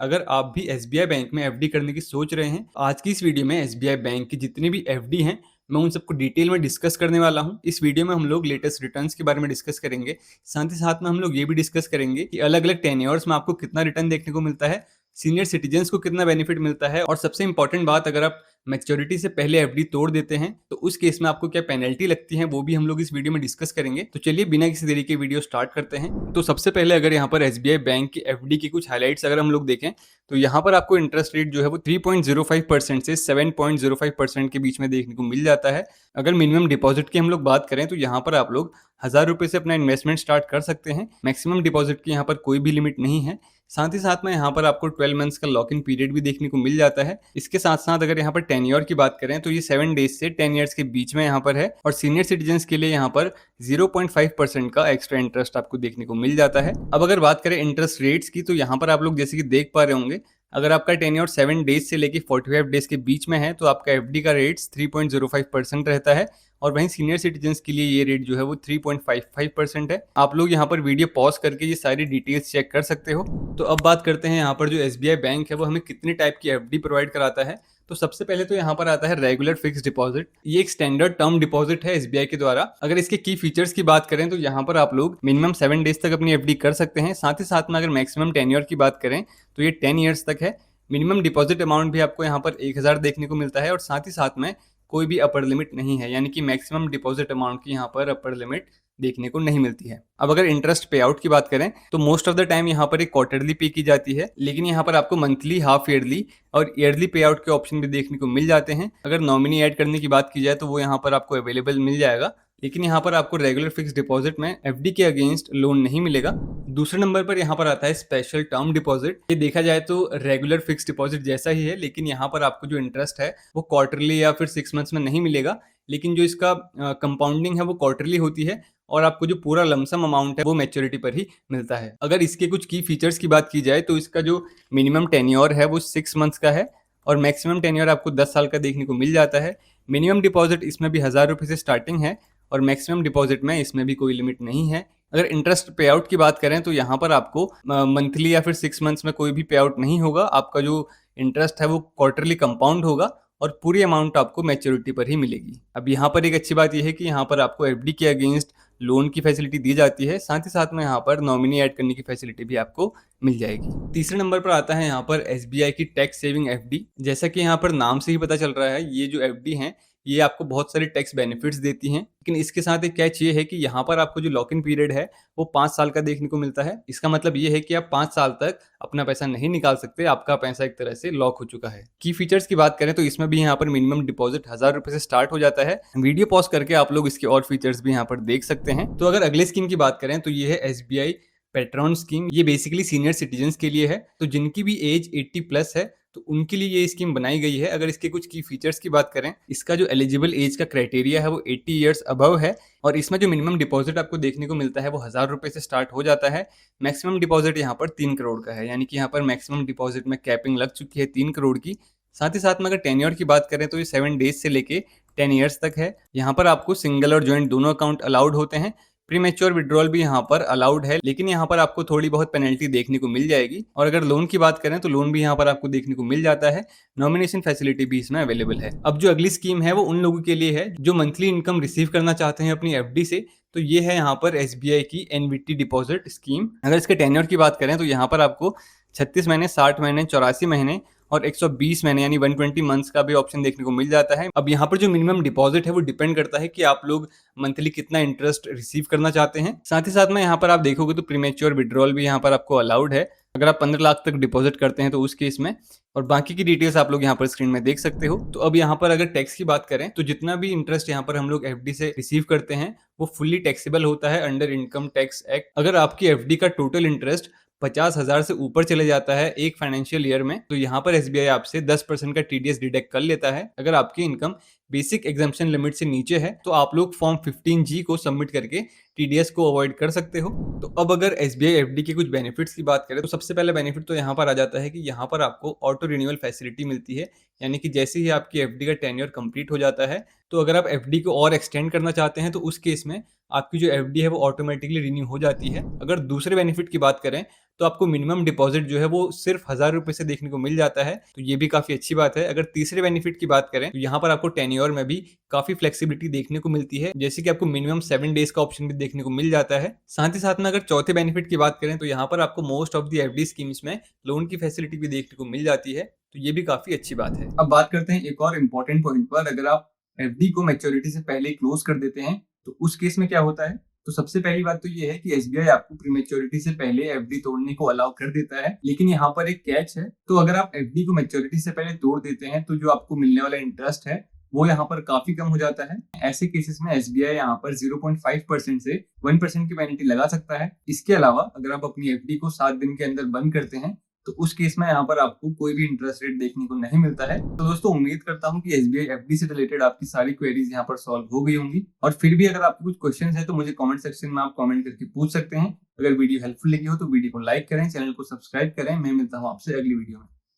अगर आप भी एसबीआई बैंक में एफडी करने की सोच रहे हैं, आज की इस वीडियो में एसबीआई बैंक की जितनी भी एफडी हैं, मैं उन सबको डिटेल में डिस्कस करने वाला हूं। इस वीडियो में हम लोग लेटेस्ट रिटर्न्स के बारे में डिस्कस करेंगे। साथ ही साथ में हम लोग ये भी डिस्कस करेंगे कि अलग अलग टेन्योर्स में आपको कितना रिटर्न देखने को मिलता है, सीनियर सिटीजन्स को कितना बेनिफिट मिलता है, और सबसे इंपॉर्टेंट बात, अगर आप मैच्योरिटी से पहले एफडी तोड़ देते हैं तो उस केस में आपको क्या पेनल्टी लगती है, वो भी हम लोग इस वीडियो में डिस्कस करेंगे। तो चलिए बिना किसी देरी के वीडियो स्टार्ट करते हैं। तो सबसे पहले अगर यहाँ पर एसबीआई बैंक की एफडी की कुछ हाइलाइट्स अगर हम लोग देखें तो यहाँ पर आपको इंटरेस्ट रेट जो है वो 3.05% से 7.05% के बीच में देखने को मिल जाता है। अगर मिनिमम डिपॉजिट की हम लोग बात करें तो यहाँ पर आप लोग 1000 रुपये से अपना इन्वेस्टमेंट स्टार्ट कर सकते हैं। मैक्सिमम डिपॉजिट की यहाँ पर कोई भी लिमिट नहीं है। साथ ही साथ में यहाँ पर आपको 12 मंथ्स का लॉक इन पीरियड भी देखने को मिल जाता है। इसके साथ साथ अगर यहाँ पर टेन्योर की बात करें तो ये 7 डेज से 10 ईयर्स के बीच में यहाँ पर है, और सीनियर सिटीजन्स के लिए यहाँ पर 0.5% का एक्स्ट्रा इंटरेस्ट आपको देखने को मिल जाता है। अब अगर बात करें इंटरेस्ट रेट्स की तो यहाँ पर आप लोग जैसे कि देख पा रहे होंगे, अगर आपका टेन्योर 7 डेज से लेके 45 डेज के बीच में है तो आपका एफडी का रेट्स 3.05% रहता है, और वहीं सीनियर सिटीजन्स के लिए ये रेट जो है वो 3.55% है। आप लोग यहाँ पर वीडियो पॉज करके ये सारी डिटेल्स चेक कर सकते हो। तो अब बात करते हैं यहाँ पर जो एसबीआई बैंक है वो हमें कितने टाइप की एफडी प्रोवाइड कराता है। तो सबसे पहले तो यहाँ पर आता है रेगुलर फिक्स डिपॉजिट। ये एक स्टैंडर्ड टर्म डिपॉजिट है एसबीआई के द्वारा। अगर इसके की फीचर्स की बात करें तो यहाँ पर आप लोग मिनिमम 7 डेज तक अपनी एफडी कर सकते हैं। साथ ही साथ में अगर मैक्सिमम टेन्योर की बात करें तो ये 10 ईयर्स तक है। मिनिमम डिपॉजिट अमाउंट भी आपको यहाँ पर 1000 देखने को मिलता है, और साथ ही साथ में कोई भी अपर लिमिट नहीं है, यानी कि मैक्सिमम डिपॉजिट अमाउंट की यहाँ पर अपर लिमिट देखने को नहीं मिलती है। अब अगर इंटरेस्ट पे आउट की बात करें तो मोस्ट ऑफ द टाइम यहाँ पर एक क्वार्टरली पे की जाती है, लेकिन यहाँ पर आपको मंथली, हाफ ईयरली और ईयरली पे आउट के ऑप्शन भी देखने को मिल जाते हैं। अगर नॉमिनी ऐड करने की बात की जाए तो वो यहाँ पर आपको अवेलेबल मिल जाएगा, लेकिन यहाँ पर आपको रेगुलर फिक्स डिपॉजिट में एफडी के अगेंस्ट लोन नहीं मिलेगा। दूसरे नंबर पर यहाँ पर आता है स्पेशल टर्म डिपॉजिट। ये देखा जाए तो रेगुलर फिक्स डिपॉजिट जैसा ही है, लेकिन यहाँ पर आपको जो इंटरेस्ट है वो क्वार्टरली या फिर 6 मंथ्स में नहीं मिलेगा, लेकिन जो इसका कंपाउंडिंग है वो क्वार्टरली होती है, और आपको जो पूरा लमसम अमाउंट है वो मैच्योरिटी पर ही मिलता है। अगर इसके कुछ की फीचर्स की बात की जाए तो इसका जो मिनिमम टेन्योर है वो 6 मंथ्स का है, और मैक्सिमम टेन्योर आपको 10 साल का देखने को मिल जाता है। मिनिमम डिपॉजिट इसमें भी 1000 रुपये से स्टार्टिंग है, और मैक्सिमम डिपॉजिट में इसमें भी कोई लिमिट नहीं है। अगर इंटरेस्ट पे आउट की बात करें तो यहाँ पर आपको मंथली या फिर 6 मंथ्स में कोई भी पे आउट नहीं होगा। आपका जो इंटरेस्ट है वो क्वार्टरली कंपाउंड होगा, और पूरी अमाउंट आपको मैच्योरिटी पर ही मिलेगी। अब यहाँ पर एक अच्छी बात यह है कि यहाँ पर आपको एफडी के अगेंस्ट लोन की फैसिलिटी दी जाती है। साथ ही साथ में यहाँ पर नॉमिनी ऐड करने की फैसिलिटी भी आपको मिल जाएगी। तीसरे नंबर पर आता है यहाँ पर एसबीआई की टैक्स सेविंग एफडी। जैसा कि यहाँ पर नाम से ही पता चल रहा है, ये जो एफडी है ये आपको बहुत सारे टैक्स बेनिफिट्स देती हैं, लेकिन इसके साथ एक कैच ये है कि यहाँ पर आपको जो लॉक इन पीरियड है वो 5 साल का देखने को मिलता है। इसका मतलब ये है कि आप 5 साल तक अपना पैसा नहीं निकाल सकते, आपका पैसा एक तरह से लॉक हो चुका है। की फीचर्स की बात करें तो इसमें भी यहाँ पर मिनिमम डिपॉजिट 1000 रुपये से स्टार्ट हो जाता है। वीडियो पॉज करके आप लोग इसके और फीचर्स भी यहाँ पर देख सकते हैं। तो अगर अगले स्कीम की बात करें तो ये है एसबीआई पेट्रॉन स्कीम। ये बेसिकली सीनियर सिटीजन्स के लिए है, तो जिनकी भी एज 80+ है तो उनके लिए ये स्कीम बनाई गई है। अगर इसके कुछ की फीचर्स की बात करें, इसका जो एलिजिबल एज का क्राइटेरिया है वो 80 ईयर्स अबव है, और इसमें जो मिनिमम डिपॉजिट आपको देखने को मिलता है वो 1000 रुपये से स्टार्ट हो जाता है। मैक्सिमम डिपॉजिट यहाँ पर 3 करोड़ का है, यानी कि यहाँ पर मैक्सिमम डिपॉजिट में कैपिंग लग चुकी है 3 करोड़ की। साथ ही साथ में अगर टेन्योर की बात करें तो ये 7 डेज से लेके 10 ईयर्स तक है। यहाँ पर आपको सिंगल और ज्वाइंट दोनों अकाउंट अलाउड होते हैं। प्रीमेच्योर विड्रॉल भी यहाँ पर अलाउड है, लेकिन यहाँ पर आपको थोड़ी बहुत पेनल्टी देखने को मिल जाएगी। और अगर लोन की बात करें तो लोन भी यहाँ पर आपको देखने को मिल जाता है। नॉमिनेशन फैसिलिटी भी इसमें अवेलेबल है। अब जो अगली स्कीम है वो उन लोगों के लिए है जो मंथली इनकम रिसीव करना चाहते हैं अपनी एफडी से। तो ये है यहाँ पर एसबीआई की एनवीटी डिपॉजिट स्कीम। अगर इसके टेन्योर की बात करें तो यहाँ पर आपको 36 महीने, 60 महीने, 84 महीने और 120 महीने यानी 120 मंथ्स का भी ऑप्शन देखने को मिल जाता है। अब यहाँ पर जो मिनिमम डिपॉजिट है वो डिपेंड करता है कि आप लोग मंथली कितना इंटरेस्ट रिसीव करना चाहते हैं। साथ ही साथ में यहाँ पर आप देखोगे तो प्रीमेच्योर विड्रॉल भी यहाँ पर आपको अलाउड है, अगर आप 15 लाख तक डिपॉजिट करते हैं तो उस केस में। और बाकी की डिटेल्स आप लोग यहाँ पर स्क्रीन में देख सकते हो। तो अब यहाँ पर अगर टैक्स की बात करें तो जितना भी इंटरेस्ट यहाँ पर हम लोग एफडी से रिसीव करते हैं वो फुल्ली टैक्सेबल होता है अंडर इनकम टैक्स एक्ट। अगर आपकी एफडी का टोटल इंटरेस्ट 50,000 से ऊपर चले जाता है एक फाइनेंशियल ईयर में, तो यहाँ पर एसबीआई आपसे 10% का टीडीएस डिडक्ट कर लेता है। अगर आपकी इनकम बेसिक एग्जाम्पशन लिमिट से नीचे है तो आप लोग फॉर्म 15G को सबमिट करके टीडीएस को अवॉइड कर सकते हो। तो अब अगर एसबीआई एफडी के कुछ बेनिफिट्स की बात करें तो सबसे पहले बेनिफिट तो यहाँ पर आ जाता है कि यहाँ पर आपको ऑटो रिन्यूअल फैसिलिटी मिलती है, यानी कि जैसे ही आपकी एफडी का टेन्योर कंप्लीट हो जाता है तो अगर आप एफडी को और एक्सटेंड करना चाहते हैं तो उस केस में आपकी जो एफडी है वो ऑटोमेटिकली रिन्यू हो जाती है। अगर दूसरे बेनिफिट की बात करें तो आपको मिनिमम डिपॉजिट जो है वो सिर्फ 1000 रुपए से देखने को मिल जाता है, तो ये भी काफी अच्छी बात है। अगर तीसरे बेनिफिट की बात करें तो यहाँ पर आपको टेन्योर में भी काफी फ्लेक्सिबिलिटी देखने को मिलती है, जैसे कि आपको मिनिमम 7 डेज का ऑप्शन भी देखने को मिल जाता है। साथ ही साथ में अगर चौथे बेनिफिट की बात करें तो यहाँ पर आपको most of the FD schemes में लोन की फैसिलिटी भी देखने को मिल जाती है, तो ये भी काफी अच्छी बात है। अब बात करते हैं एक और इम्पोर्टेंट पॉइंट पर। अगर आप एफडी को मैच्योरिटी से पहले क्लोज कर देते हैं तो उस केस में क्या होता है। तो सबसे पहली बात तो ये है कि एसबीआई आपको प्रीमेच्योरिटी से पहले एफडी तोड़ने को अलाउ कर देता है, लेकिन यहाँ पर एक कैच है। तो अगर आप एफडी को मैच्योरिटी से पहले तोड़ देते हैं तो जो आपको मिलने वाला इंटरेस्ट है वो यहाँ पर काफी कम हो जाता है। ऐसे केसेस में एसबीआई यहाँ पर 0.5% से 1% की पेनल्टी लगा सकता है। इसके अलावा अगर आप अपनी एफडी को 7 दिन के अंदर बंद करते हैं तो उस केस में यहाँ पर आपको कोई भी इंटरेस्ट रेट देखने को नहीं मिलता है। तो दोस्तों उम्मीद करता हूँ कि एसबीआई एफडी से रिलेटेड आपकी सारी क्वेरीज यहाँ पर सॉल्व हो गई होंगी। और फिर भी अगर आपके कुछ क्वेश्चन है तो मुझे कमेंट सेक्शन में आप कमेंट करके पूछ सकते हैं। अगर वीडियो हेल्पफुल लगी हो तो वीडियो को लाइक करें, चैनल को सब्सक्राइब करें। मैं मिलता हूँ आपसे अगली वीडियो में।